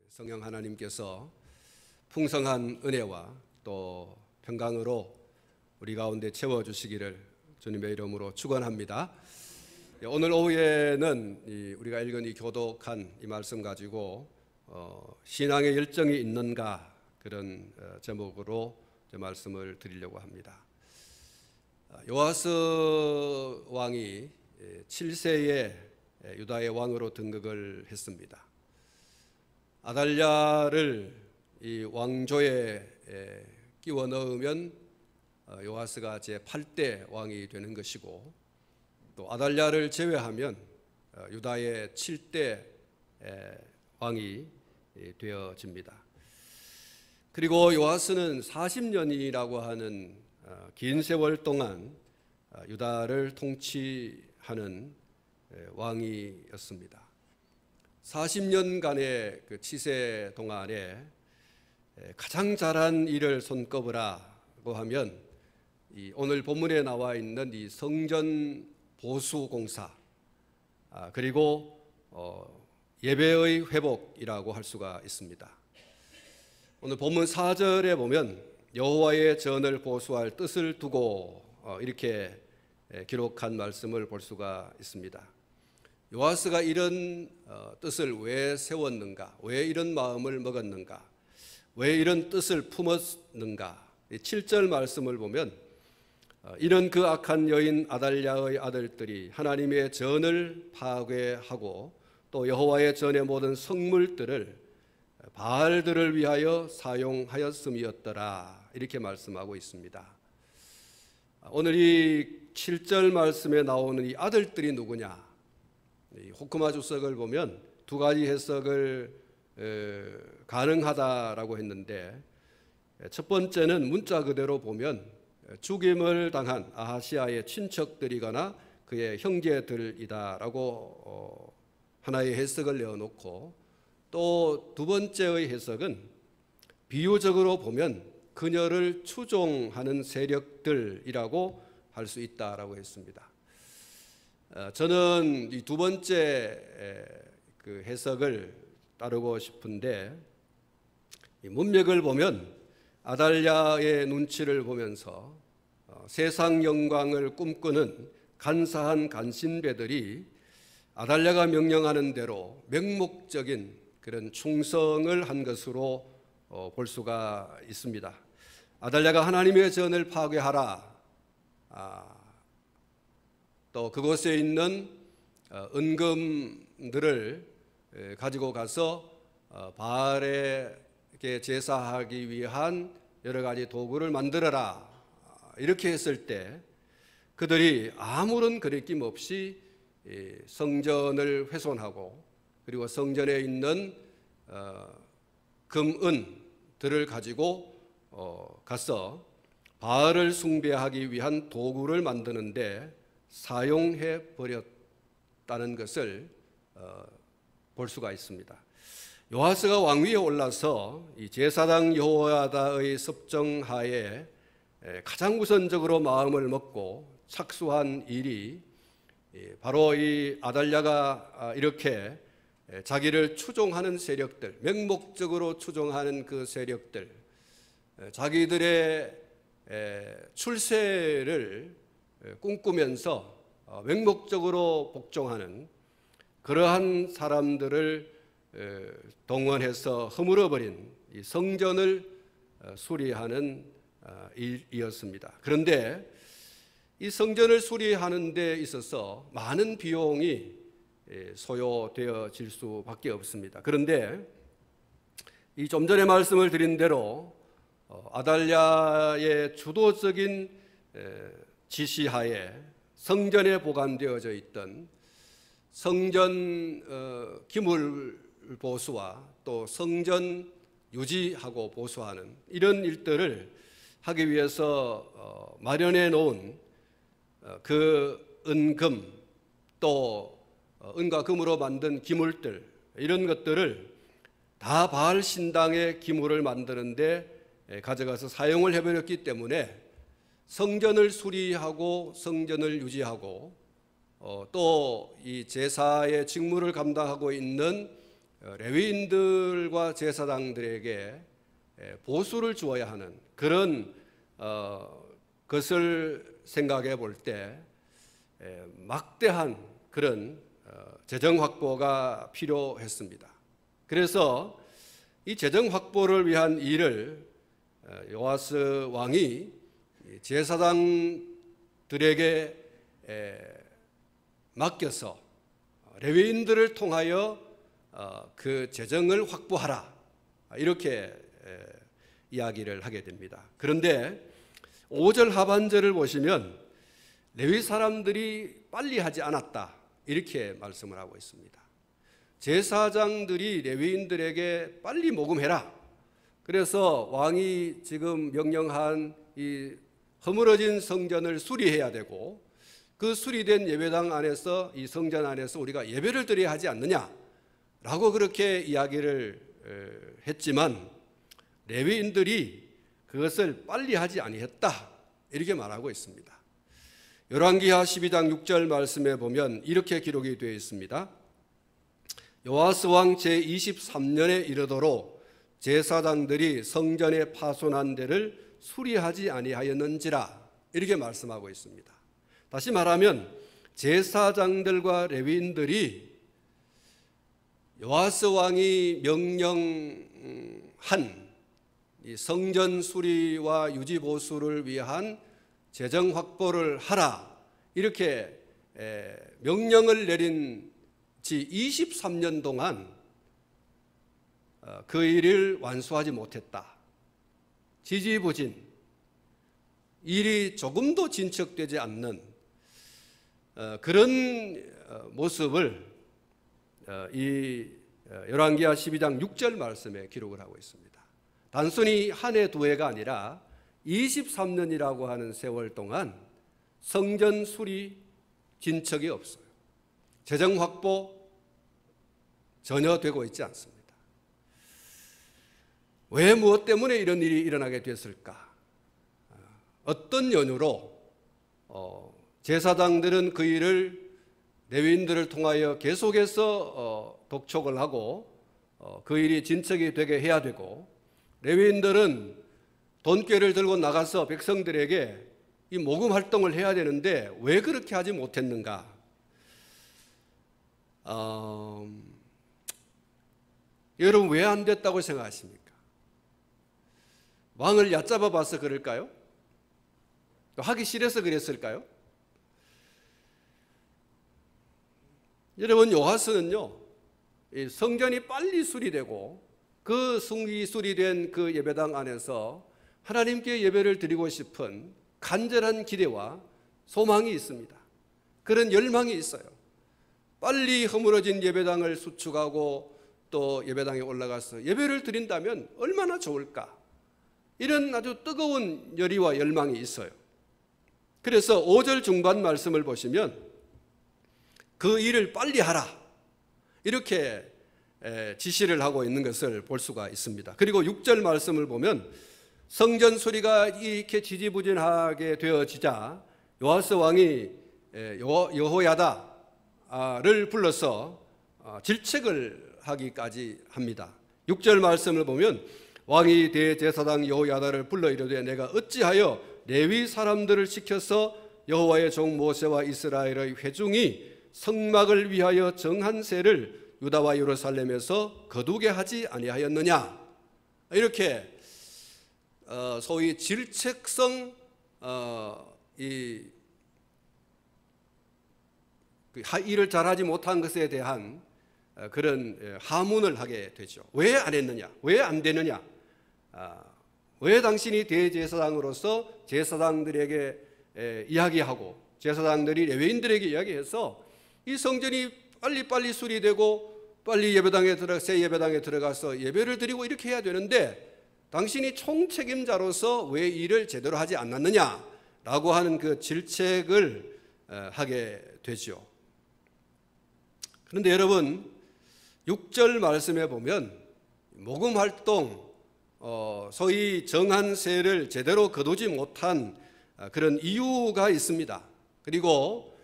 성령 하나님께서 풍성한 은혜와 또 평강으로 우리 가운데 채워주시기를 주님의 이름으로 축원합니다. 오늘 오후에는 우리가 읽은 이 교독한 이 말씀 가지고 신앙의 열정이 있는가, 그런 제목으로 말씀을 드리려고 합니다. 요아스 왕이 7세에 유다의 왕으로 등극을 했습니다. 아달랴를 이 왕조에 끼워 넣으면 요아스가 제8대 왕이 되는 것이고, 또 아달랴를 제외하면 유다의 7대 왕이 되어집니다. 그리고 요아스는 40년이라고 하는 긴 세월 동안 유다를 통치하는 왕이었습니다. 40년간의 그 치세 동안에 가장 잘한 일을 손꼽으라고 하면 이 오늘 본문에 나와 있는 이 성전 보수 공사, 그리고 예배의 회복이라고 할 수가 있습니다. 오늘 본문 4절에 보면 여호와의 전을 보수할 뜻을 두고 이렇게 기록한 말씀을 볼 수가 있습니다. 요아스가 이런 뜻을 왜 세웠는가, 왜 이런 마음을 먹었는가, 왜 이런 뜻을 품었는가. 7절 말씀을 보면 이런 그 악한 여인 아달랴의 아들들이 하나님의 전을 파괴하고 또 여호와의 전의 모든 성물들을 바알들을 위하여 사용하였음이었더라, 이렇게 말씀하고 있습니다. 오늘 이 7절 말씀에 나오는 이 아들들이 누구냐? 호크마 주석을 보면 두 가지 해석을 가능하다라고 했는데, 첫 번째는 문자 그대로 보면 죽임을 당한 아하시아의 친척들이거나 그의 형제들이다라고 하나의 해석을 내어놓고, 또 두 번째의 해석은 비유적으로 보면 그녀를 추종하는 세력들이라고 할 수 있다라고 했습니다. 저는 이 두 번째 그 해석을 따르고 싶은데, 이 문맥을 보면 아달랴의 눈치를 보면서 세상 영광을 꿈꾸는 간사한 간신배들이 아달랴가 명령하는 대로 맹목적인 그런 충성을 한 것으로 볼 수가 있습니다. 아달랴가 하나님의 전을 파괴하라, 또 그곳에 있는 은금들을 가지고 가서 바알에게 제사하기 위한 여러 가지 도구를 만들어라, 이렇게 했을 때 그들이 아무런 거리낌 없이 성전을 훼손하고, 그리고 성전에 있는 금은들을 가지고 가서 바알을 숭배하기 위한 도구를 만드는데 사용해 버렸다는 것을 볼 수가 있습니다. 요아스가 왕위에 올라서 이 제사장 여호야다의 섭정하에 가장 우선적으로 마음을 먹고 착수한 일이 바로 이 아달랴가 이렇게 자기를 추종하는 세력들, 맹목적으로 추종하는 그 세력들, 자기들의 출세를 꿈꾸면서 맹목적으로 복종하는 그러한 사람들을 동원해서 허물어버린 이 성전을 수리하는 일이었습니다. 그런데 이 성전을 수리하는 데 있어서 많은 비용이 소요되어질 수밖에 없습니다. 그런데 이 좀 전에 말씀을 드린 대로 아달랴의 주도적인 지시하에 성전에 보관되어져 있던 성전 기물 보수와 또 성전 유지하고 보수하는 이런 일들을 하기 위해서 마련해 놓은 그 은금, 또 은과 금으로 만든 기물들, 이런 것들을 다 바알 신당의 기물을 만드는데 가져가서 사용을 해버렸기 때문에 성전을 수리하고 성전을 유지하고 또 이 제사의 직무를 감당하고 있는 레위인들과 제사장들에게 보수를 주어야 하는 그런 것을 생각해 볼 때 막대한 그런 재정 확보가 필요했습니다. 그래서 이 재정 확보를 위한 일을 요아스 왕이 제사장들에게 맡겨서 레위인들을 통하여 그 재정을 확보하라, 이렇게 이야기를 하게 됩니다. 그런데 5절 하반절을 보시면 레위 사람들이 빨리 하지 않았다, 이렇게 말씀을 하고 있습니다. 제사장들이 레위인들에게 빨리 모금해라. 그래서 왕이 지금 명령한 이 허물어진 성전을 수리해야 되고, 그 수리된 예배당 안에서, 이 성전 안에서 우리가 예배를 드려야 하지 않느냐라고 그렇게 이야기를 했지만 레위인들이 그것을 빨리 하지 아니했다, 이렇게 말하고 있습니다. 열왕기하 12장 6절 말씀에 보면 이렇게 기록이 되어 있습니다. 요아스 왕 제23년에 이르도록 제사장들이 성전에 파손한 데를 수리하지 아니하였는지라, 이렇게 말씀하고 있습니다. 다시 말하면 제사장들과 레위인들이 요아스 왕이 명령한 이 성전 수리와 유지 보수를 위한 재정 확보를 하라, 이렇게 명령을 내린 지 23년 동안 그 일을 완수하지 못했다. 지지부진, 일이 조금도 진척되지 않는 그런 모습을 이 열왕기하 12장 6절 말씀에 기록을 하고 있습니다. 단순히 한 해 두 해가 아니라 23년이라고 하는 세월 동안 성전 수리 진척이 없어요. 재정 확보 전혀 되고 있지 않습니다. 왜, 무엇 때문에 이런 일이 일어나게 됐을까? 어떤 연유로 제사장들은 그 일을 레위인들을 통하여 계속해서 독촉을 하고 그 일이 진척이 되게 해야 되고, 레위인들은 돈꾀를 들고 나가서 백성들에게 이 모금 활동을 해야 되는데 왜 그렇게 하지 못했는가? 여러분, 왜 안 됐다고 생각하십니까? 왕을 얕잡아 봐서 그럴까요? 또 하기 싫어서 그랬을까요? 여러분, 요아스는요, 성전이 빨리 수리되고 그 수리된 그 예배당 안에서 하나님께 예배를 드리고 싶은 간절한 기대와 소망이 있습니다. 그런 열망이 있어요. 빨리 허물어진 예배당을 수축하고 또 예배당에 올라가서 예배를 드린다면 얼마나 좋을까? 이런 아주 뜨거운 열의와 열망이 있어요. 그래서 5절 중반 말씀을 보시면 그 일을 빨리 하라, 이렇게 지시를 하고 있는 것을 볼 수가 있습니다. 그리고 6절 말씀을 보면 성전 수리가 이렇게 지지부진하게 되어지자 요아스 왕이 여호야다를 불러서 질책을 하기까지 합니다. 6절 말씀을 보면 왕이 대제사장 여호야다를 불러 이르되 내가 어찌하여 레위 사람들을 시켜서 여호와의 종 모세와 이스라엘의 회중이 성막을 위하여 정한 세를 유다와 예루살렘에서 거두게 하지 아니하였느냐, 이렇게 소위 질책성 일을 잘하지 못한 것에 대한 그런 하문을 하게 되죠. 왜 안 했느냐? 왜 안 되느냐? 왜 당신이 대제사장으로서 제사장들에게 이야기하고 제사장들이 레위인들에게 이야기해서 이 성전이 빨리 수리되고 빨리 예배당에 새 예배당에 들어가서 예배를 드리고 이렇게 해야 되는데 당신이 총책임자로서 왜 일을 제대로 하지 않았느냐라고 하는 그 질책을 하게 되죠. 그런데 여러분, 6절 말씀에 보면 모금 활동, 소위 정한 세를 제대로 거두지 못한 그런 이유가 있습니다. 그리고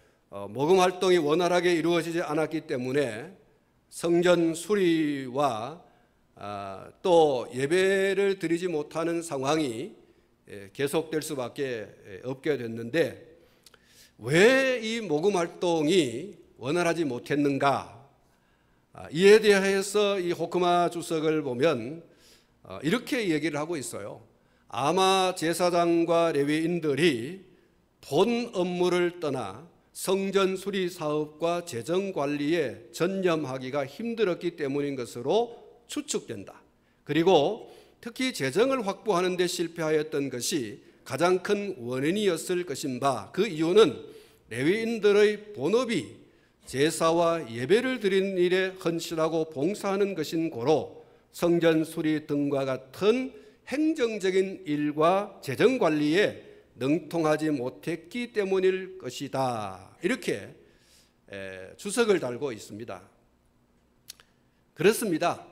모금 활동이 원활하게 이루어지지 않았기 때문에 성전 수리와 또 예배를 드리지 못하는 상황이 계속될 수밖에 없게 됐는데, 왜 이 모금 활동이 원활하지 못했는가? 이에 대해서 이 호크마 주석을 보면 이렇게 얘기를 하고 있어요. 아마 제사장과 레위인들이 본 업무를 떠나 성전 수리 사업과 재정 관리에 전념하기가 힘들었기 때문인 것으로 추측된다. 그리고 특히 재정을 확보하는 데 실패하였던 것이 가장 큰 원인이었을 것인가. 그 이유는 레위인들의 본업이 제사와 예배를 드리는 일에 헌신하고 봉사하는 것인 고로 성전 수리 등과 같은 행정적인 일과 재정 관리에 능통하지 못했기 때문일 것이다. 이렇게 주석을 달고 있습니다. 그렇습니다.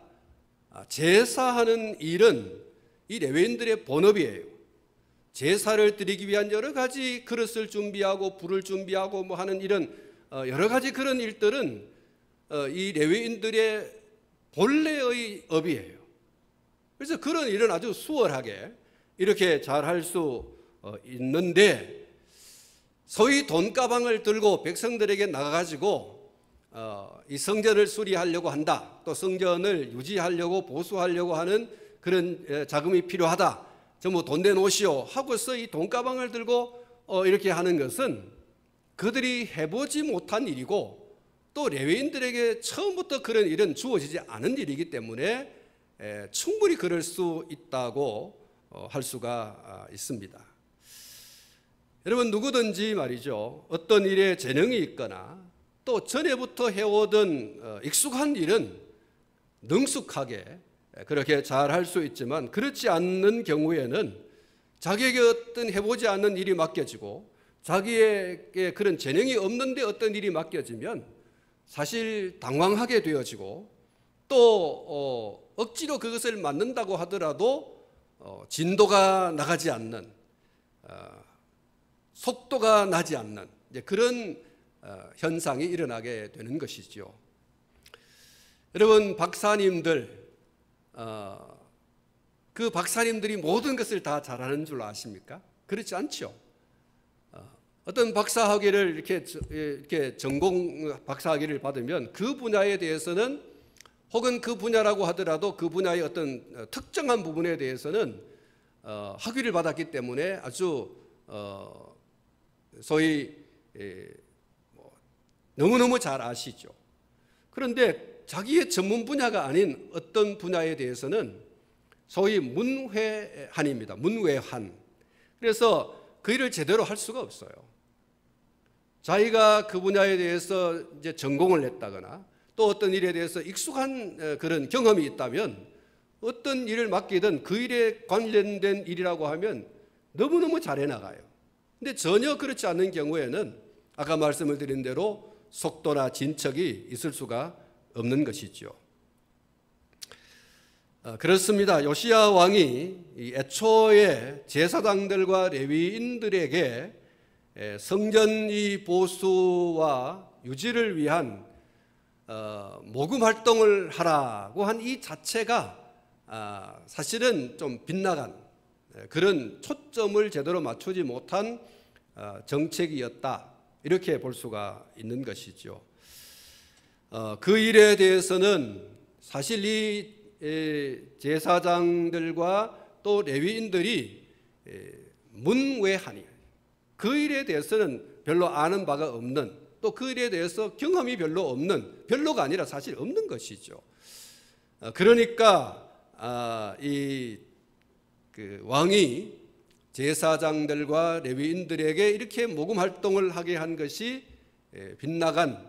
제사하는 일은 이 레위인들의 본업이에요. 제사를 드리기 위한 여러 가지 그릇을 준비하고 불을 준비하고 뭐 하는 이런 여러 가지 그런 일들은 이 레위인들의 본래의 업이에요. 그래서 그런 일은 아주 수월하게 이렇게 잘 할 수 있는데, 소위 돈가방을 들고 백성들에게 나가가지고 이 성전을 수리하려고 한다, 또 성전을 유지하려고 보수하려고 하는 그런 자금이 필요하다, 전부 돈 내놓으시오 하고서 이 돈가방을 들고 이렇게 하는 것은 그들이 해보지 못한 일이고, 또 레위인들에게 처음부터 그런 일은 주어지지 않은 일이기 때문에 충분히 그럴 수 있다고 할 수가 있습니다. 여러분, 누구든지 말이죠, 어떤 일에 재능이 있거나 또 전에부터 해오던 익숙한 일은 능숙하게 그렇게 잘 할 수 있지만, 그렇지 않는 경우에는 자기에게 어떤 해보지 않는 일이 맡겨지고 자기에게 그런 재능이 없는데 어떤 일이 맡겨지면 사실 당황하게 되어지고, 또 억지로 그것을 맡는다고 하더라도 진도가 나가지 않는, 속도가 나지 않는 그런 현상이 일어나게 되는 것이죠. 여러분, 박사님들, 그 박사님들이 모든 것을 다 잘하는 줄 아십니까? 그렇지 않죠. 어떤 박사학위를 이렇게 전공 박사학위를 받으면 그 분야에 대해서는, 혹은 그 분야라고 하더라도 그 분야의 어떤 특정한 부분에 대해서는 학위를 받았기 때문에 아주 소위 너무너무 잘 아시죠. 그런데 자기의 전문 분야가 아닌 어떤 분야에 대해서는 소위 문외한입니다. 문외한. 그래서 그 일을 제대로 할 수가 없어요. 자기가 그 분야에 대해서 이제 전공을 했다거나 또 어떤 일에 대해서 익숙한 그런 경험이 있다면, 어떤 일을 맡기든 그 일에 관련된 일이라고 하면 너무너무 잘해 나가요. 근데 전혀 그렇지 않는 경우에는 아까 말씀을 드린 대로 속도나 진척이 있을 수가 없는 것이죠. 그렇습니다. 요시야 왕이 애초에 제사장들과 레위인들에게 성전 이 보수와 유지를 위한 모금 활동을 하라고 한 이 자체가 사실은 좀 빗나간 그런 초점을 제대로 맞추지 못한 정책이었다, 이렇게 볼 수가 있는 것이죠. 그 일에 대해서는 사실 이 제사장들과 또 레위인들이 문외한이에요. 그 일에 대해서는 별로 아는 바가 없는, 또 그 일에 대해서 경험이 별로 없는, 별로가 아니라 사실 없는 것이죠. 그러니까 그 왕이 제사장들과 레위인들에게 이렇게 모금 활동을 하게 한 것이 빗나간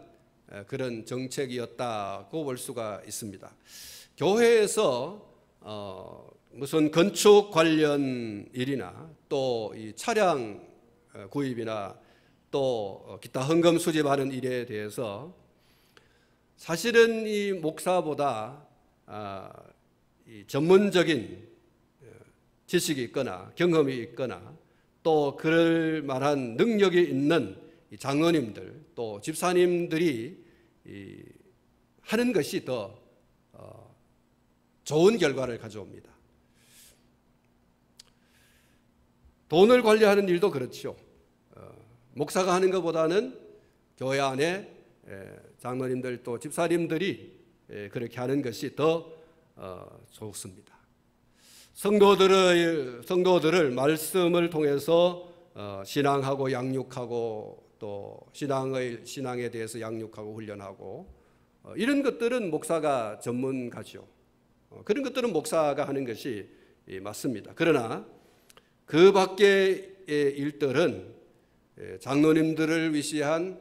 그런 정책이었다고 볼 수가 있습니다. 교회에서 무슨 건축 관련 일이나 또 이 차량 구입이나 또 기타 헌금 수집하는 일에 대해서 사실은 이 목사보다 이 전문적인 지식이 있거나 경험이 있거나 또 그럴 만한 능력이 있는 장로님들 또 집사님들이 하는 것이 더 좋은 결과를 가져옵니다. 돈을 관리하는 일도 그렇죠. 목사가 하는 것보다는 교회 안에 장로님들 또 집사님들이 그렇게 하는 것이 더 좋습니다. 성도들을 말씀을 통해서 신앙하고 양육하고 또 신앙에 대해서 양육하고 훈련하고 이런 것들은 목사가 전문가죠. 그런 것들은 목사가 하는 것이 맞습니다. 그러나 그 밖의 일들은 장로님들을 위시한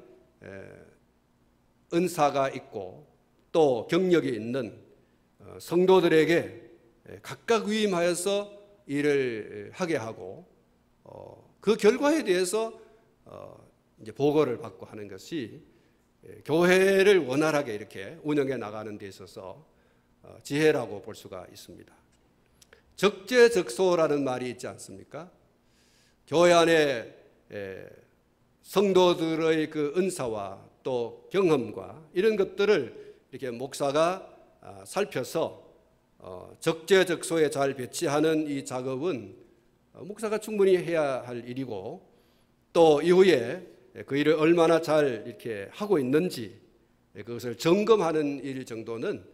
은사가 있고 또 경력이 있는 성도들에게 각각 위임하여서 일을 하게 하고 그 결과에 대해서 이제 보고를 받고 하는 것이 교회를 원활하게 이렇게 운영해 나가는 데 있어서 지혜라고 볼 수가 있습니다. 적재적소라는 말이 있지 않습니까? 교회 안에 성도들의 그 은사와 또 경험과 이런 것들을 이렇게 목사가 살펴서 적재적소에 잘 배치하는 이 작업은 목사가 충분히 해야 할 일이고 또 이후에 그 일을 얼마나 잘 이렇게 하고 있는지 그것을 점검하는 일 정도는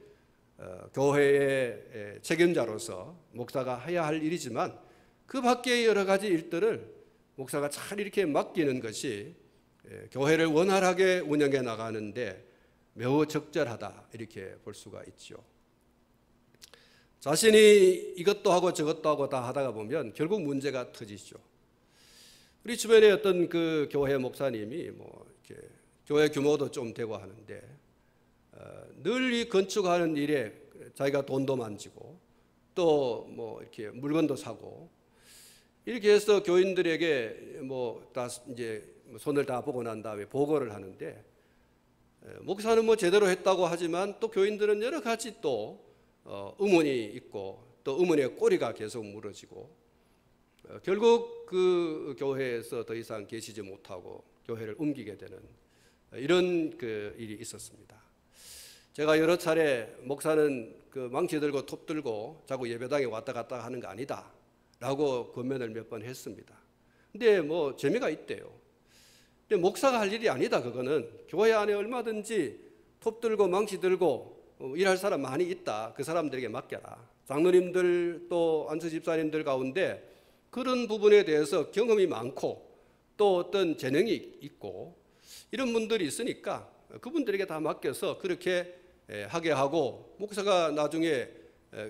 교회의 책임자로서 목사가 해야 할 일이지만 그 밖의 여러 가지 일들을 목사가 잘 이렇게 맡기는 것이 교회를 원활하게 운영해 나가는데 매우 적절하다 이렇게 볼 수가 있죠. 자신이 이것도 하고 저것도 하고 다 하다가 보면 결국 문제가 터지죠. 우리 주변에 어떤 그 교회 목사님이 뭐 이렇게 교회 규모도 좀 되고 하는데 늘 이 건축하는 일에 자기가 돈도 만지고 또 뭐 이렇게 물건도 사고 이렇게 해서 교인들에게 뭐 다 이제 손을 다 보고 난 다음에 보고를 하는데 목사는 뭐 제대로 했다고 하지만 또 교인들은 여러 가지 또 의문이 있고 또 의문의 꼬리가 계속 물어지고 결국 그 교회에서 더 이상 계시지 못하고 교회를 옮기게 되는 이런 그 일이 있었습니다. 제가 여러 차례 목사는 그 망치 들고 톱 들고 자꾸 예배당에 왔다 갔다 하는 거 아니다 라고 권면을 몇 번 했습니다. 근데 뭐 재미가 있대요. 근데 목사가 할 일이 아니다. 그거는 교회 안에 얼마든지 톱 들고 망치 들고 일할 사람 많이 있다. 그 사람들에게 맡겨라. 장로님들 또 안수 집사님들 가운데 그런 부분에 대해서 경험이 많고 또 어떤 재능이 있고 이런 분들이 있으니까 그분들에게 다 맡겨서 그렇게 하게 하고 목사가 나중에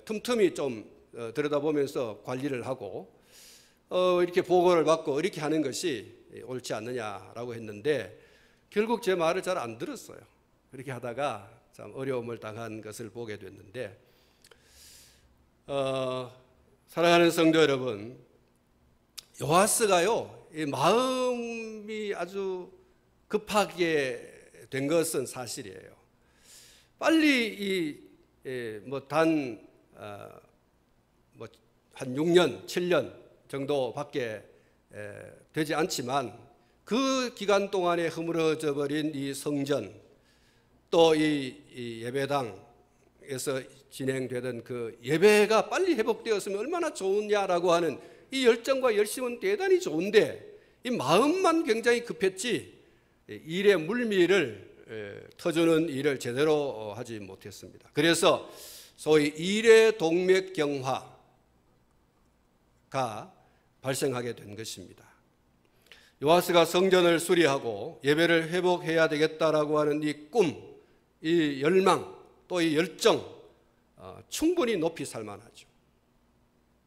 틈틈이 좀 들여다보면서 관리를 하고 이렇게 보고를 받고 이렇게 하는 것이 옳지 않느냐라고 했는데 결국 제 말을 잘 안 들었어요. 그렇게 하다가 참 어려움을 당한 것을 보게 됐는데 사랑하는 성도 여러분, 요아스가요 이 마음이 아주 급하게 된 것은 사실이에요. 빨리 한 6년, 7년 정도밖에 되지 않지만 그 기간 동안에 허물어져 버린 이 성전 또 이 예배당에서 진행되던 그 예배가 빨리 회복되었으면 얼마나 좋으냐라고 하는 이 열정과 열심은 대단히 좋은데 이 마음만 굉장히 급했지 일의 물미를 터주는 일을 제대로 하지 못했습니다. 그래서 소위 일의 동맥경화가 발생하게 된 것입니다. 요아스가 성전을 수리하고 예배를 회복해야 되겠다라고 하는 이 꿈, 이 열망, 또 이 열정 충분히 높이 살만하죠.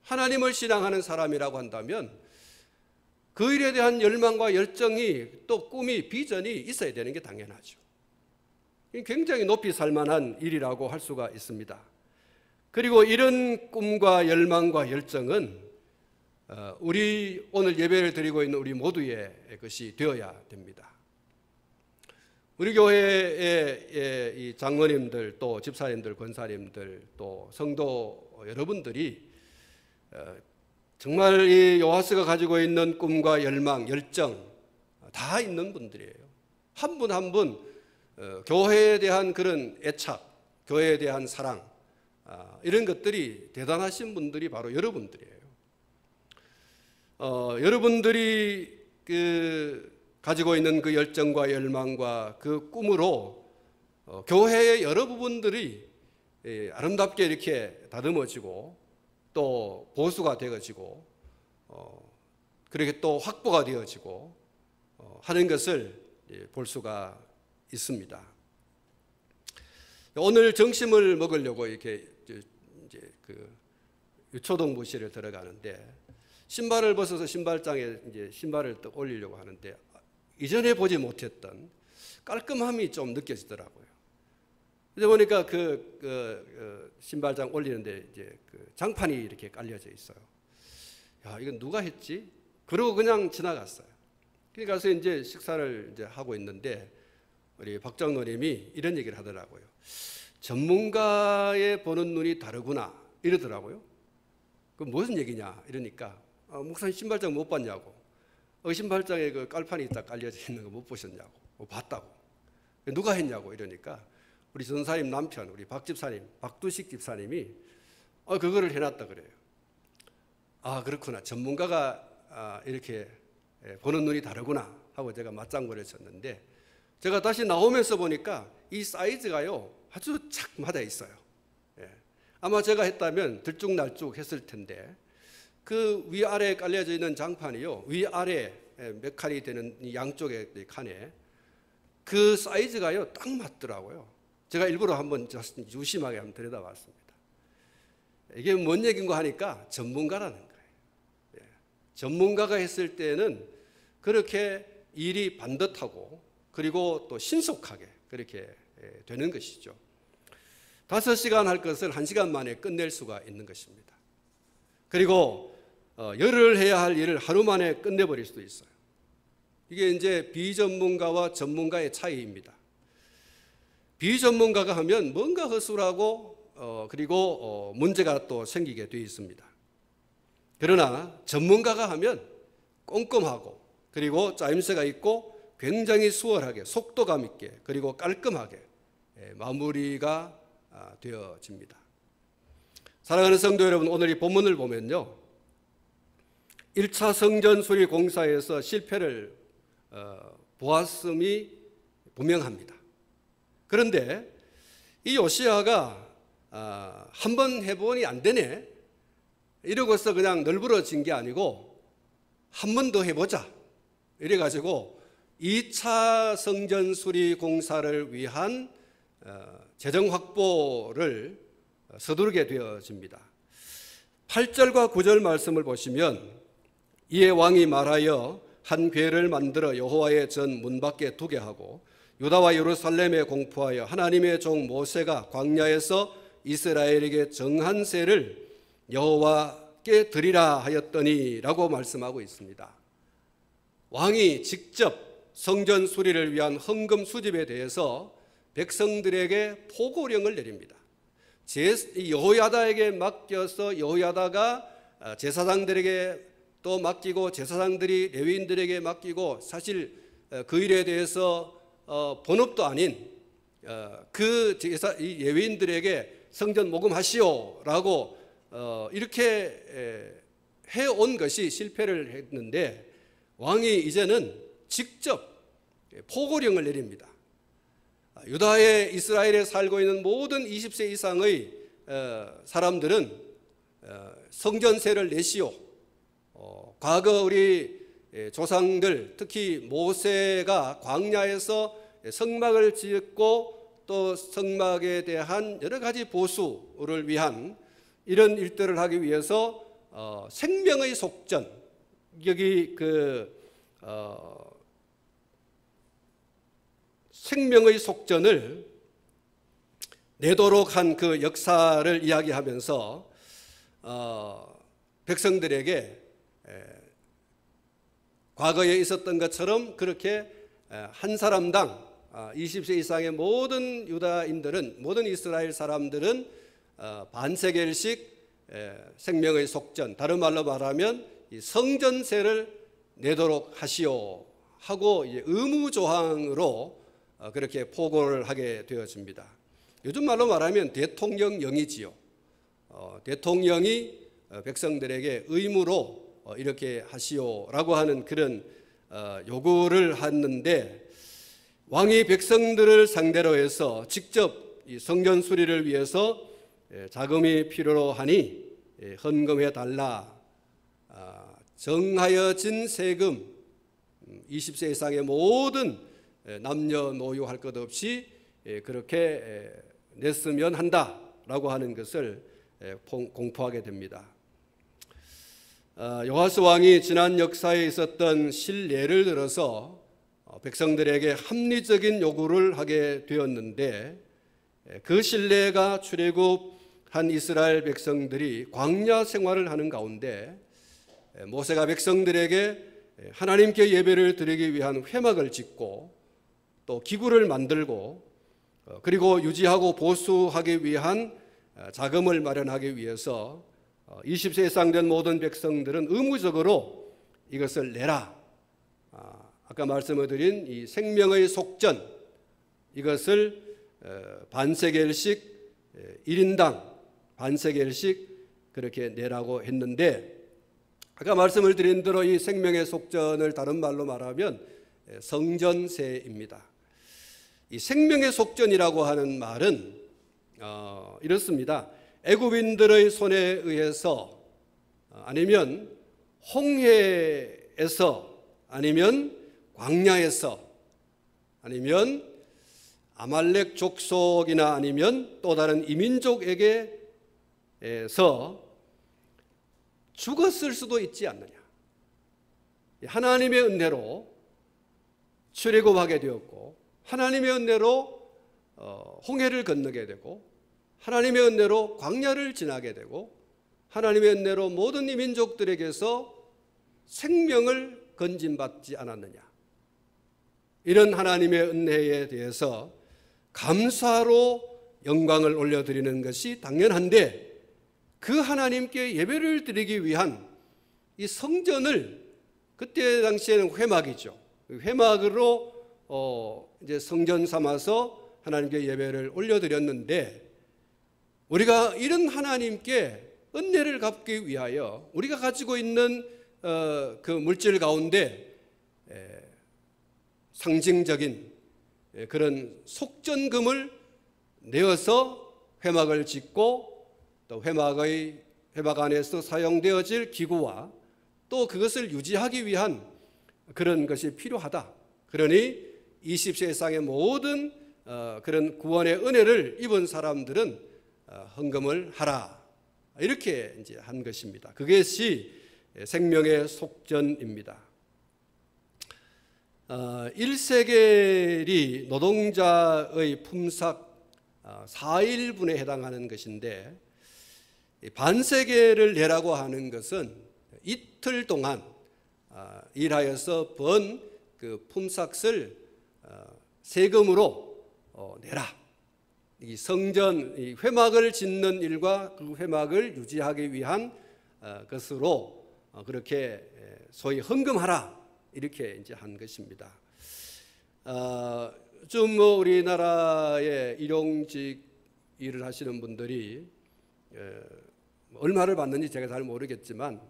하나님을 신앙하는 사람이라고 한다면 그 일에 대한 열망과 열정이 또 꿈이 비전이 있어야 되는 게 당연하죠. 굉장히 높이 살만한 일이라고 할 수가 있습니다. 그리고 이런 꿈과 열망과 열정은 우리 오늘 예배를 드리고 있는 우리 모두의 것이 되어야 됩니다. 우리 교회의 이 장로님들 또 집사님들, 권사님들 또 성도 여러분들이 정말 이 요아스가 가지고 있는 꿈과 열망, 열정 다 있는 분들이에요. 한 분 한 분 교회에 대한 그런 애착 교회에 대한 사랑, 이런 것들이 대단하신 분들이 바로 여러분들이에요. 여러분들이 가지고 있는 그 열정과 열망과 그 꿈으로 교회의 여러 부분들이 아름답게 이렇게 다듬어지고 또 보수가 되어지고 그렇게 또 확보가 되어지고 하는 것을 볼 수가 있습니다. 오늘 점심을 먹으려고 이렇게 이제 그 유초동부실에 들어가는데 신발을 벗어서 신발장에 이제 신발을 또 올리려고 하는데 이전에 보지 못했던 깔끔함이 좀 느껴지더라고요. 그러다 보니까 그 신발장 올리는데 이제 그 장판이 이렇게 깔려져 있어요. 야, 이건 누가 했지? 그러고 그냥 지나갔어요. 그러니까 가서 이제 식사를 이제 하고 있는데 우리 박장로님이 이런 얘기를 하더라고요. 전문가의 보는 눈이 다르구나 이러더라고요. 그 무슨 얘기냐 이러니까 목사님 신발장 못 봤냐고. 신발장에 그 깔판이 딱 깔려져 있는 거 못 보셨냐고. 봤다고. 누가 했냐고 이러니까 우리 전사님 남편 우리 박 집사님 박두식 집사님이 그거를 해놨다 그래요. 아 그렇구나. 전문가가 이렇게 보는 눈이 다르구나 하고 제가 맞장구를 쳤는데 제가 다시 나오면서 보니까 이 사이즈가요 아주 착 맞아 있어요. 아마 제가 했다면 들쭉날쭉 했을 텐데 그 위아래에 깔려져 있는 장판이요 위아래 몇 칸이 되는 양쪽의 칸에 그 사이즈가요 딱 맞더라고요. 제가 일부러 한번 유심하게 한번 들여다봤습니다. 이게 뭔 얘기인가 하니까 전문가라는 거예요. 전문가가 했을 때는 그렇게 일이 반듯하고 그리고 또 신속하게 그렇게 되는 것이죠. 5시간 할 것을 1시간 만에 끝낼 수가 있는 것입니다. 그리고 열흘 해야 할 일을 하루 만에 끝내버릴 수도 있어요. 이게 이제 비전문가와 전문가의 차이입니다. 비전문가가 하면 뭔가 허술하고 그리고 문제가 또 생기게 되어 있습니다. 그러나 전문가가 하면 꼼꼼하고 그리고 짜임새가 있고 굉장히 수월하게 속도감 있게 그리고 깔끔하게 마무리가 되어집니다. 사랑하는 성도 여러분, 오늘 이 본문을 보면요 1차 성전 수리 공사에서 실패를 보았음이 분명합니다. 그런데 이 요시야가 한 번 해보니 안 되네 이러고서 그냥 널브러진 게 아니고 한 번 더 해보자 이래가지고 2차 성전 수리 공사를 위한 재정 확보를 서두르게 되어집니다. 8절과 9절 말씀을 보시면 이에 왕이 말하여 한 궤를 만들어 여호와의 전 문 밖에 두게 하고 유다와 예루살렘에 공포하여 하나님의 종 모세가 광야에서 이스라엘에게 정한 세를 여호와께 드리라 하였더니 라고 말씀하고 있습니다. 왕이 직접 성전 수리를 위한 헌금 수집에 대해서 백성들에게 포고령을 내립니다. 여호야다에게 맡겨서 여호야다가 제사장들에게 또 맡기고 제사장들이 레위인들에게 맡기고 사실 그 일에 대해서 본업도 아닌 그 레위인들에게 성전 모금하시오라고 이렇게 해온 것이 실패를 했는데 왕이 이제는 직접 포고령을 내립니다. 유다의 이스라엘에 살고 있는 모든 20세 이상의 사람들은 성전세를 내시오. 과거 우리 조상들 특히 모세가 광야에서 성막을 짓고 또 성막에 대한 여러 가지 보수를 위한 이런 일들을 하기 위해서 생명의 속전 여기 생명의 속전을 내도록 한 그 역사를 이야기하면서 백성들에게 과거에 있었던 것처럼 그렇게 한 사람당 20세 이상의 모든 유다인들은 모든 이스라엘 사람들은 반세겔씩 생명의 속전 다른 말로 말하면 성전세를 내도록 하시오 하고 의무조항으로 그렇게 포고를 하게 되어집니다. 요즘 말로 말하면 대통령령이지요. 대통령이 백성들에게 의무로 이렇게 하시오라고 하는 그런 요구를 하는데, 왕이 백성들을 상대로 해서 직접 이 성전 수리를 위해서 자금이 필요로 하니 헌금해 달라, 정하여진 세금 20세 이상의 모든 남녀노소 할 것 없이 그렇게 냈으면 한다라고 하는 것을 공포하게 됩니다. 여호와스 왕이 지난 역사에 있었던 실례를 들어서 백성들에게 합리적인 요구를 하게 되었는데, 그 실례가 출애굽한 이스라엘 백성들이 광야 생활을 하는 가운데 모세가 백성들에게 하나님께 예배를 드리기 위한 회막을 짓고 또 기구를 만들고 그리고 유지하고 보수하기 위한 자금을 마련하기 위해서 20세 이상 된 모든 백성들은 의무적으로 이것을 내라. 아까 말씀드린 이 생명의 속전, 이것을 반세겔씩 1인당 반세겔씩 그렇게 내라고 했는데, 아까 말씀을 드린 대로 이 생명의 속전을 다른 말로 말하면 성전세입니다. 이 생명의 속전이라고 하는 말은 이렇습니다. 애굽인들의 손에 의해서 아니면 홍해에서 아니면 광야에서 아니면 아말렉 족속이나 아니면 또 다른 이민족에게서 죽었을 수도 있지 않느냐. 하나님의 은혜로 출애굽하게 되었고, 하나님의 은혜로 홍해를 건너게 되고, 하나님의 은혜로 광야를 지나게 되고, 하나님의 은혜로 모든 이민족들에게서 생명을 건진받지 않았느냐. 이런 하나님의 은혜에 대해서 감사로 영광을 올려드리는 것이 당연한데, 그 하나님께 예배를 드리기 위한 이 성전을, 그때 당시에는 회막이죠. 회막으로 이제 성전 삼아서 하나님께 예배를 올려드렸는데, 우리가 이런 하나님께 은혜를 갚기 위하여 우리가 가지고 있는 그 물질 가운데 상징적인 그런 속전금을 내어서 회막을 짓고, 또 회막 안에서 사용되어질 기구와 또 그것을 유지하기 위한 그런 것이 필요하다. 그러니 20세 이상의 모든 그런 구원의 은혜를 입은 사람들은 헌금을 하라, 이렇게 이제 한 것입니다. 그것이 생명의 속전입니다. 1세겔이 노동자의 품삯 4일분에 해당하는 것인데, 반세겔을 내라고 하는 것은 이틀 동안 일하여서 번 그 품삯을 세금으로 내라. 이 성전, 이 회막을 짓는 일과 그 회막을 유지하기 위한 것으로 그렇게 소위 헌금하라, 이렇게 이제 한 것입니다. 좀 우리나라의 일용직 일을 하시는 분들이 얼마를 받는지 제가 잘 모르겠지만,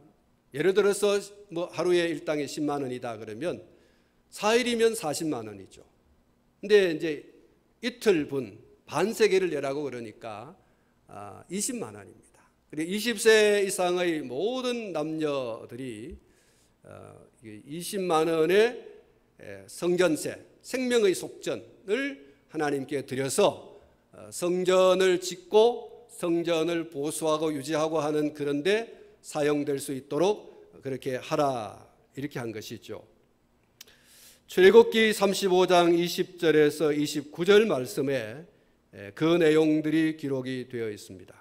예를 들어서 하루에 일당이 10만 원이다 그러면 4일이면 40만 원이죠. 근데 이제 이틀분 반세겔을 내라고 그러니까 20만 원입니다. 그리고 20세 이상의 모든 남녀들이 20만 원의 성전세, 생명의 속전을 하나님께 드려서 성전을 짓고 성전을 보수하고 유지하고 하는 그런 데 사용될 수 있도록 그렇게 하라, 이렇게 한 것이죠. 출애굽기 35장 20절에서 29절 말씀에 그 내용들이 기록이 되어 있습니다.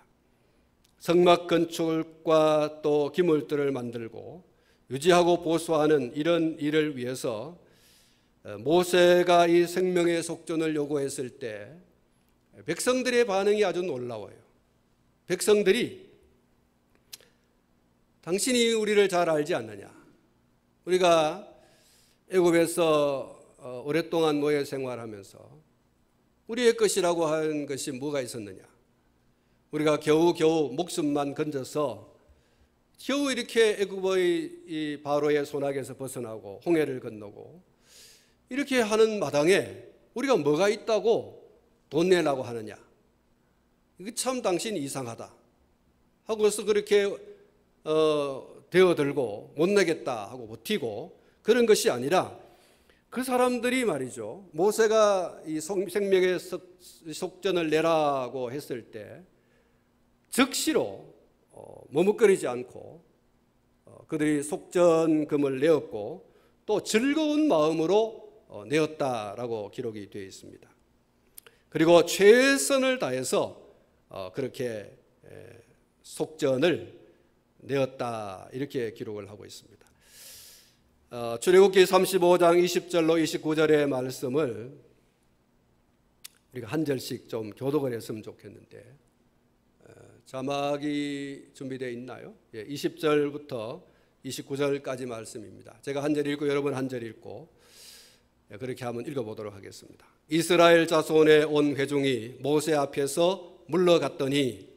성막 건축과 또 기물들을 만들고 유지하고 보수하는 이런 일을 위해서 모세가 이 생명의 속전을 요구했을 때 백성들의 반응이 아주 놀라워요. 백성들이 당신이 우리를 잘 알지 않느냐. 우리가 애굽에서 오랫동안 노예 생활하면서 우리의 것이라고 하는 것이 뭐가 있었느냐? 우리가 겨우겨우 목숨만 건져서 겨우 이렇게 애굽의 이 바로의 손아귀에서 벗어나고 홍해를 건너고 이렇게 하는 마당에 우리가 뭐가 있다고 돈 내라고 하느냐? 이게 참 당신이 이상하다 하고서 그렇게 되어들고 못 내겠다 하고 버티고 그런 것이 아니라 그 사람들이 말이죠, 모세가 이 생명의 속전을 내라고 했을 때 즉시로 머뭇거리지 않고 그들이 속전금을 내었고 또 즐거운 마음으로 내었다라고 기록이 되어 있습니다. 그리고 최선을 다해서 그렇게 속전을 내었다 이렇게 기록을 하고 있습니다. 출애굽기 35장 20절로 29절의 말씀을 우리가 한 절씩 좀 교독을 했으면 좋겠는데 자막이 준비되어 있나요? 20절부터 29절까지 말씀입니다. 제가 한 절 읽고 여러분 한 절 읽고 그렇게 한번 읽어보도록 하겠습니다. 이스라엘 자손의 온 회중이 모세 앞에서 물러갔더니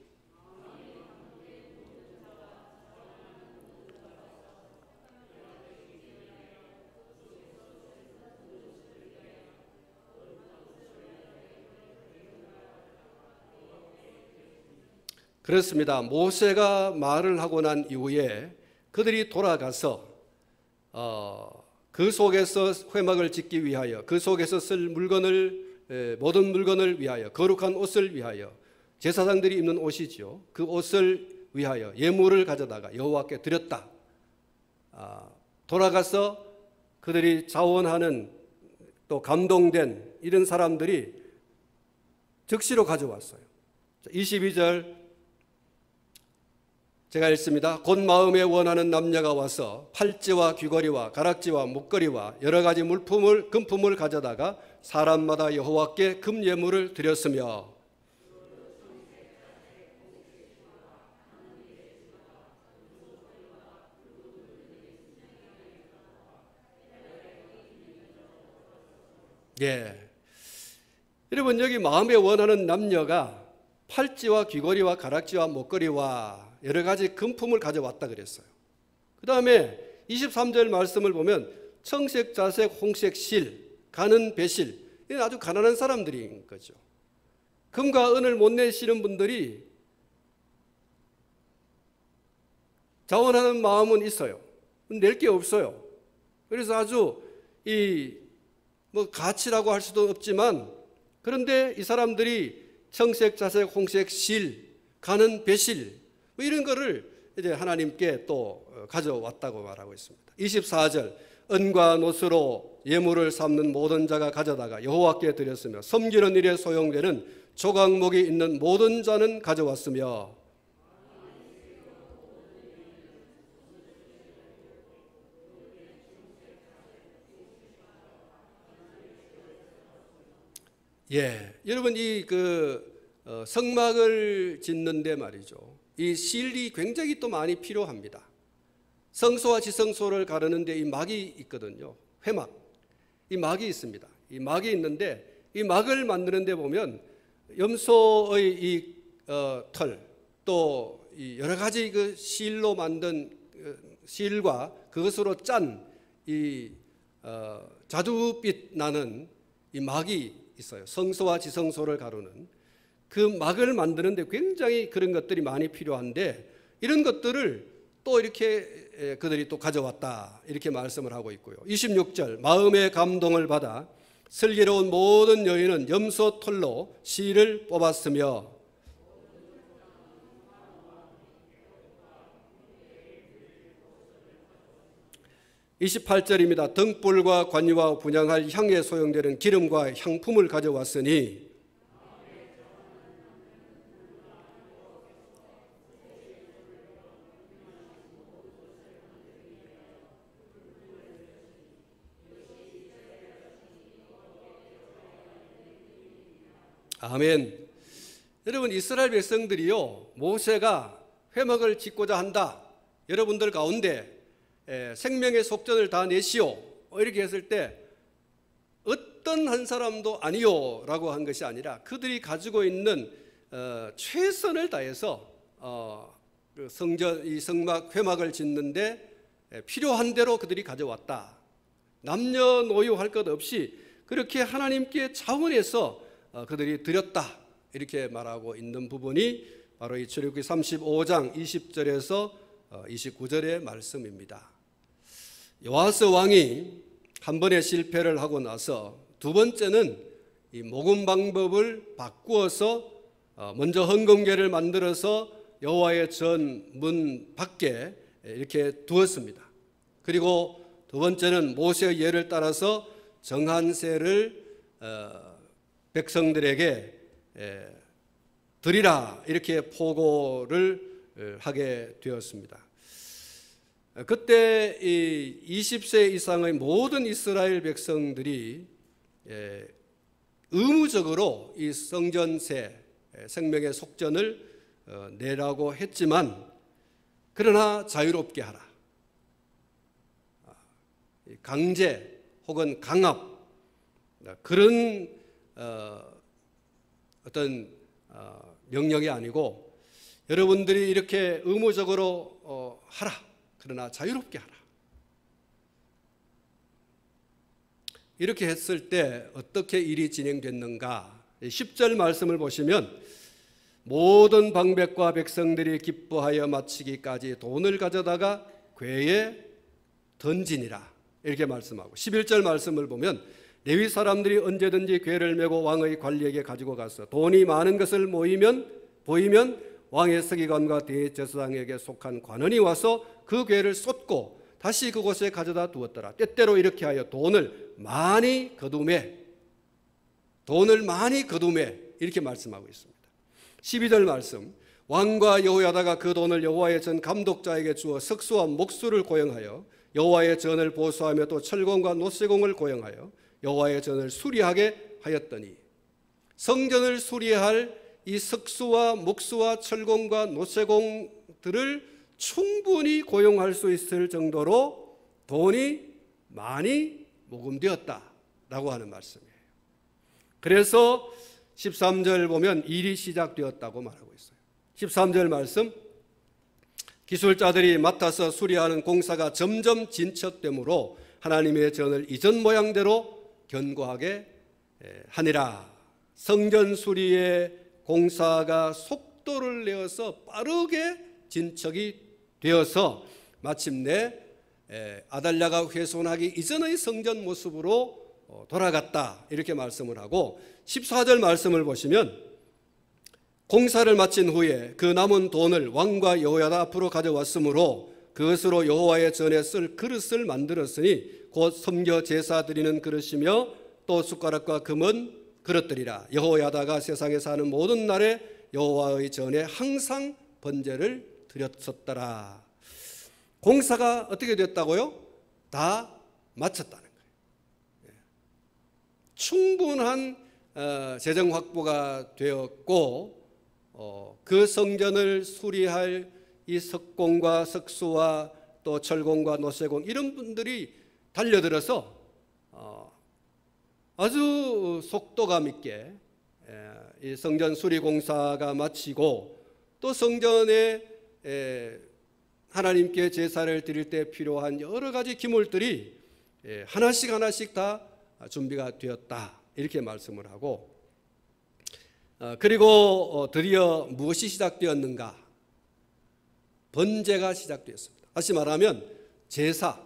그렇습니다. 모세가 말을 하고 난 이후에 그들이 돌아가서 그 속에서 회막을 짓기 위하여 그 속에서 쓸 물건을 모든 물건을 위하여 거룩한 옷을 위하여 제사장들이 입는 옷이죠. 그 옷을 위하여 예물을 가져다가 여호와께 드렸다. 돌아가서 그들이 자원하는 또 감동된 이런 사람들이 즉시로 가져왔어요. 22절 제가 읽습니다. 곧 마음에 원하는 남녀가 와서 팔찌와 귀걸이와 가락지와 목걸이와 여러 가지 금품을 가져다가 사람마다 여호와께 금예물을 드렸으며 여러분 여기 마음에 원하는 남녀가 팔찌와 귀걸이와 가락지와 목걸이와 여러 가지 금품을 가져왔다 그랬어요. 그 다음에 23절 말씀을 보면 청색, 자색, 홍색, 실, 가는, 배실, 이건 아주 가난한 사람들인 거죠. 금과 은을 못 내시는 분들이 자원하는 마음은 있어요. 낼 게 없어요. 그래서 아주 가치라고 할 수도 없지만 그런데 이 사람들이 청색, 자색, 홍색, 실, 가는, 배실 이런 거를 이제 하나님께 또 가져왔다고 말하고 있습니다. 24절 은과 노스로 예물을 삼는 모든 자가 가져다가 여호와께 드렸으며 섬기는 일에 소용되는 조각목이 있는 모든 자는 가져왔으며 여러분 이 성막을 짓는데 말이죠. 이 실이 굉장히 또 많이 필요합니다. 성소와 지성소를 가르는데 이 막이 있거든요. 회막. 이 막이 있습니다. 이 막이 있는데 이 막을 만드는데 보면 염소의 이 털, 또 여러 가지 그 실로 만든 실과 그것으로 짠 이 자두빛 나는 이 막이 있어요. 성소와 지성소를 가르는 그 막을 만드는데 굉장히 그런 것들이 많이 필요한데 이런 것들을 또 이렇게 그들이 또 가져왔다 이렇게 말씀을 하고 있고요. 26절 마음의 감동을 받아 슬기로운 모든 여인은 염소 털로 실을 뽑았으며 28절입니다. 등불과 관유와 분향할 향에 소용되는 기름과 향품을 가져왔으니 아멘. 여러분 이스라엘 백성들이요 모세가 회막을 짓고자 한다. 여러분들 가운데 생명의 속전을 다 내시오. 이렇게 했을 때 어떤 한 사람도 아니요라고 한 것이 아니라 그들이 가지고 있는 최선을 다해서 그 성전 이 성막 회막을 짓는데 필요한 대로 그들이 가져왔다. 남녀노소 할 것 없이 그렇게 하나님께 자원해서 그들이 드렸다. 이렇게 말하고 있는 부분이 바로 이 출애굽기 35장 20절에서 29절의 말씀입니다. 여호와스 왕이 한 번의 실패를 하고 나서 두 번째는 이 모금 방법을 바꾸어서 먼저 헌금궤를 만들어서 여호와의 전 문 밖에 이렇게 두었습니다. 그리고 두 번째는 모세의 예를 따라서 정한 새를 백성들에게 드리라 이렇게 포고를 하게 되었습니다. 그때 이 20세 이상의 모든 이스라엘 백성들이 의무적으로 이 성전세 생명의 속전을 내라고 했지만 그러나 자유롭게 하라. 강제 혹은 강압 그런 어떤 명령이 아니고 여러분들이 이렇게 의무적으로 하라. 그러나 자유롭게 하라. 이렇게 했을 때 어떻게 일이 진행됐는가? 10절 말씀을 보시면 모든 방백과 백성들이 기뻐하여 마치기까지 돈을 가져다가 궤에 던지니라 이렇게 말씀하고 11절 말씀을 보면 레위 사람들이 언제든지 궤를 메고 왕의 관리에게 가지고 가서 돈이 많은 것을 보이면 왕의 서기관과 대제사장에게 속한 관원이 와서 그 궤를 쏟고 다시 그곳에 가져다 두었더라. 때때로 이렇게 하여 돈을 많이 거두매 이렇게 말씀하고 있습니다. 12절 말씀 왕과 여호야다가 그 돈을 여호와의 전 감독자에게 주어 석수와 목수를 고용하여 여호와의 전을 보수하며 또 철공과 노쇠공을 고용하여 여호와의 전을 수리하게 하였더니 성전을 수리할 이 석수와 목수와 철공과 노쇠공들을 충분히 고용할 수 있을 정도로 돈이 많이 모금되었다라고 하는 말씀이에요. 그래서 13절 보면 일이 시작되었다고 말하고 있어요. 13절 말씀 기술자들이 맡아서 수리하는 공사가 점점 진척되므로 하나님의 전을 이전 모양대로 견고하게 하니라. 성전 수리의 공사가 속도를 내어서 빠르게 진척이 되어서 마침내 아달랴가 훼손하기 이전의 성전 모습으로 돌아갔다 이렇게 말씀을 하고 14절 말씀을 보시면 공사를 마친 후에 그 남은 돈을 왕과 여호야다 앞으로 가져왔으므로 그것으로 여호와의 전에 쓸 그릇을 만들었으니 곧 섬겨 제사 드리는 그릇이며 또 숟가락과 금은 그릇들이라. 여호야다가 세상에 사는 모든 날에 여호와의 전에 항상 번제를 드렸었더라. 공사가 어떻게 됐다고요? 다 마쳤다는 거예요. 충분한 재정 확보가 되었고 그 성전을 수리할 이 석공과 석수와 또 철공과 노쇠공 이런 분들이 달려들어서 아주 속도감 있게 이 성전 수리 공사가 마치고 또 성전에 하나님께 제사를 드릴 때 필요한 여러 가지 기물들이 하나씩 다 준비가 되었다 이렇게 말씀을 하고 그리고 드디어 무엇이 시작되었는가? 번제가 시작되었습니다. 다시 말하면 제사,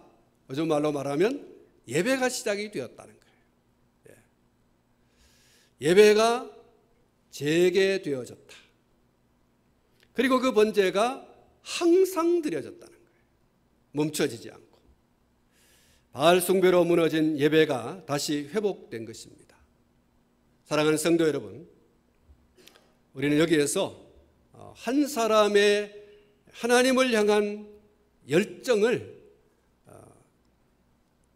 요즘 말로 말하면 예배가 시작이 되었다는 거예요. 예배가 재개되어졌다. 그리고 그 번제가 항상 드려졌다는 거예요. 멈춰지지 않고. 바알 숭배로 무너진 예배가 다시 회복된 것입니다. 사랑하는 성도 여러분, 우리는 여기에서 한 사람의 하나님을 향한 열정을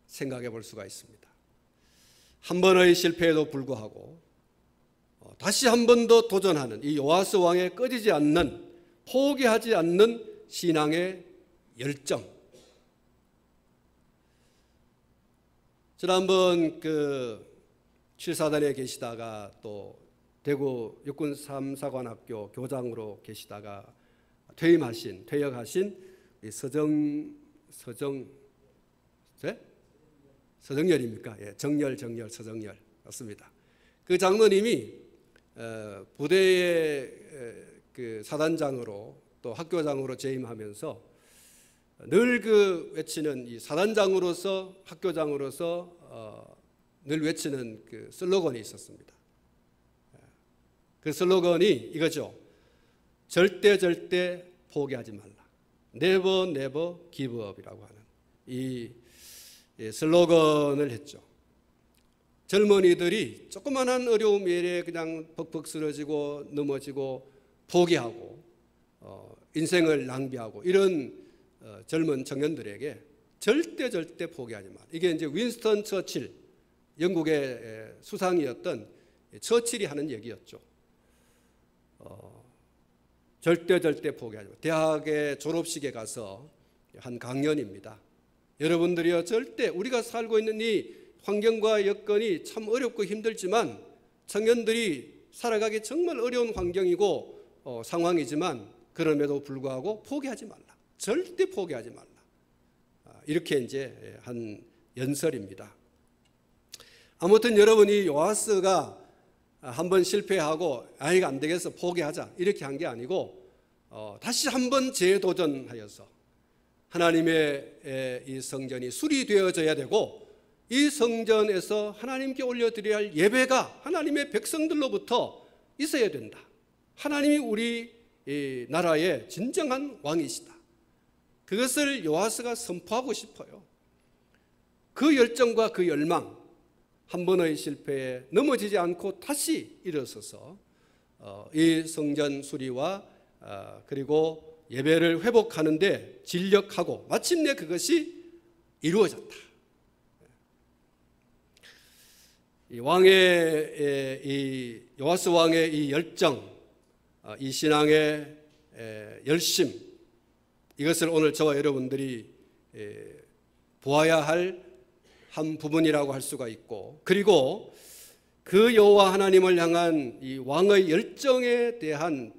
생각해 볼 수가 있습니다. 한 번의 실패에도 불구하고 다시 한 번 더 도전하는 이 요아스 왕의 꺼지지 않는 포기하지 않는 신앙의 열정. 지난번 칠사단에 계시다가 또 대구 육군 3사관학교 교장으로 계시다가 퇴역하신 이 서정열입니까? 예, 정열 서정열 맞습니다. 그 장로님이 부대의 그 사단장으로 또 학교장으로 재임하면서 늘 그 외치는 이 사단장으로서 학교장으로서 늘 외치는 그 슬로건이 있었습니다. 그 슬로건이 이거죠. 절대 포기하지 말라. Never give up이라고 하는 이 슬로건을 했죠. 젊은이들이 조그만한 어려움 일에 그냥 벅벅 쓰러지고 넘어지고 포기하고 인생을 낭비하고 이런 젊은 청년들에게 절대 포기하지 마라. 이게 이제 윈스턴 처칠, 영국의 수상이었던 처칠이 하는 얘기였죠. 절대 포기하지 마라. 대학의 졸업식에 가서 한 강연입니다. 여러분들이요, 절대 우리가 살고 있는 이 환경과 여건이 참 어렵고 힘들지만 청년들이 살아가기 정말 어려운 환경이고 상황이지만 그럼에도 불구하고 포기하지 말라. 절대 포기하지 말라. 이렇게 이제 한 연설입니다. 아무튼 여러분이 요아스가 한번 실패하고 이거 안 되겠어 포기하자 이렇게 한 게 아니고 다시 한번 재도전하여서 하나님의 이 성전이 수리되어져야 되고 이 성전에서 하나님께 올려드려야 할 예배가 하나님의 백성들로부터 있어야 된다. 하나님이 우리 나라의 진정한 왕이시다. 그것을 요아스가 선포하고 싶어요. 그 열정과 그 열망, 한 번의 실패에 넘어지지 않고 다시 일어서서 이 성전 수리와 그리고 예배를 회복하는 데 진력하고 마침내 그것이 이루어졌다. 이 왕의 이 요아스 왕의 이 열정, 이 신앙의 열심, 이것을 오늘 저와 여러분들이 보아야 할 한 부분이라고 할 수가 있고, 그리고 그 여호와 하나님을 향한 이 왕의 열정에 대한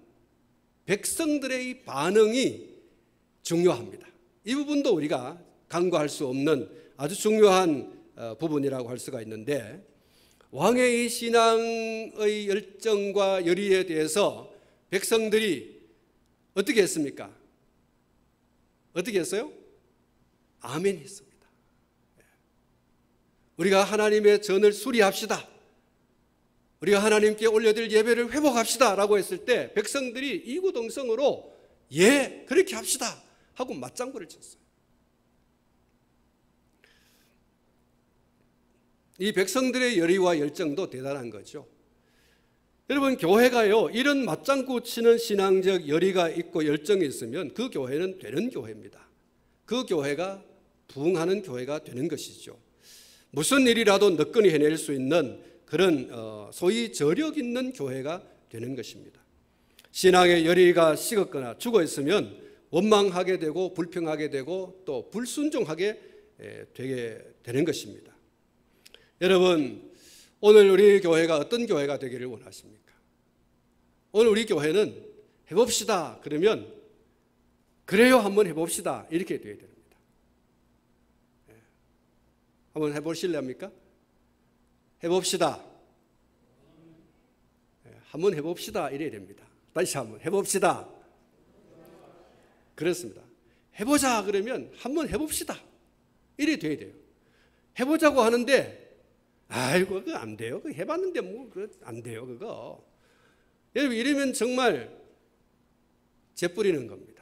백성들의 이 반응이 중요합니다. 이 부분도 우리가 간과할 수 없는 아주 중요한 부분이라고 할 수가 있는데, 왕의 이 신앙의 열정과 열의에 대해서 백성들이 어떻게 했습니까? 어떻게 했어요? 아멘 했습니다. 우리가 하나님의 전을 수리합시다. 우리가 하나님께 올려드릴 예배를 회복합시다 라고 했을 때 백성들이 이구동성으로 예, 그렇게 합시다 하고 맞장구를 쳤어요. 이 백성들의 열의와 열정도 대단한 거죠. 여러분, 교회가요, 이런 맞장구 치는 신앙적 열의가 있고 열정이 있으면 그 교회는 되는 교회입니다. 그 교회가 부흥하는 교회가 되는 것이죠. 무슨 일이라도 너끈히 해낼 수 있는 그런 소위 저력 있는 교회가 되는 것입니다. 신앙의 열의가 식었거나 죽어 있으면 원망하게 되고 불평하게 되고 또 불순종하게 되게 되는 것입니다. 여러분, 오늘 우리 교회가 어떤 교회가 되기를 원하십니까? 오늘 우리 교회는 해봅시다 그러면 그래요, 한번 해봅시다 이렇게 돼야 됩니다. 한번 해보실랍니까? 해봅시다. 한번 해봅시다 이래야 됩니다. 다시 한번 해봅시다. 그렇습니다. 해보자 그러면 한번 해봅시다 이래 돼야 돼요. 해보자고 하는데 아이고 그거 안 돼요. 그거 해봤는데 뭐 그거 안 돼요 그거. 여러분, 이러면 정말 재뿌리는 겁니다.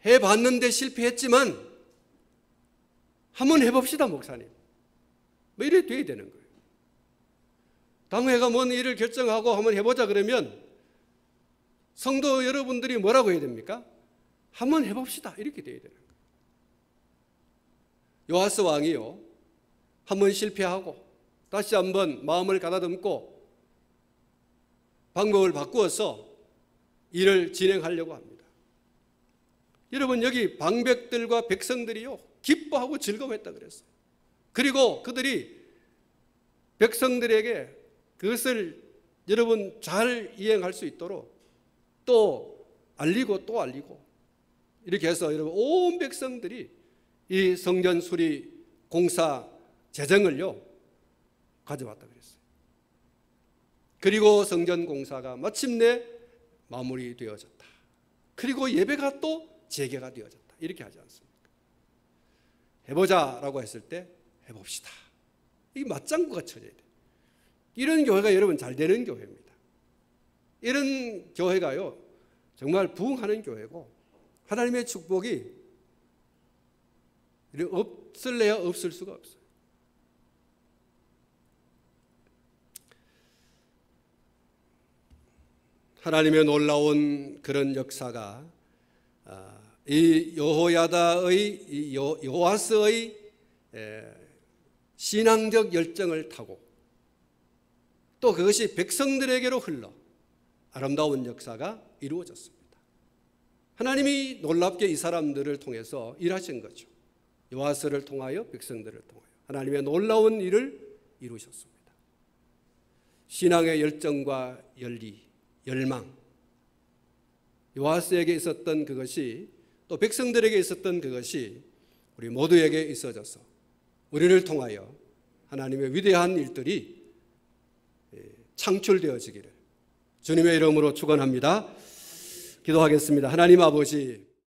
해봤는데 실패했지만 한번 해봅시다 목사님, 뭐 이래 돼야 되는 거예요. 당회가 뭔 일을 결정하고 한번 해보자 그러면 성도 여러분들이 뭐라고 해야 됩니까? 한번 해봅시다 이렇게 돼야 되는 거예요. 요아스 왕이요, 한번 실패하고 다시 한번 마음을 가다듬고 방법을 바꾸어서 일을 진행하려고 합니다. 여러분, 여기 방백들과 백성들이요 기뻐하고 즐거워했다 그랬어요. 그리고 그들이 백성들에게 그것을 여러분 잘 이행할 수 있도록 또 알리고 또 알리고 이렇게 해서 여러분 온 백성들이 이 성전 수리 공사 재정을요 가져왔다 그랬어요. 그리고 성전 공사가 마침내 마무리되어졌다. 그리고 예배가 또 재개가 되어졌다. 이렇게 하지 않습니까? 해보자라고 했을 때 해봅시다. 이 맞장구가 쳐져야 돼요. 이런 교회가 여러분 잘 되는 교회입니다. 이런 교회가요 정말 부흥하는 교회고 하나님의 축복이 없을래야 없을 수가 없어요. 하나님의 놀라운 그런 역사가 이 여호야다의 요아스의 신앙적 열정을 타고 또 그것이 백성들에게로 흘러 아름다운 역사가 이루어졌습니다. 하나님이 놀랍게 이 사람들을 통해서 일하신 거죠. 요아스를 통하여 백성들을 통하여 하나님의 놀라운 일을 이루셨습니다. 신앙의 열정과 열리, 열망, 요아스에게 있었던 그것이 또 백성들에게 있었던 그것이 우리 모두에게 있어져서 우리를 통하여 하나님의 위대한 일들이 창출되어지기를 주님의 이름으로 축원합니다. 기도하겠습니다. 하나님 아버지,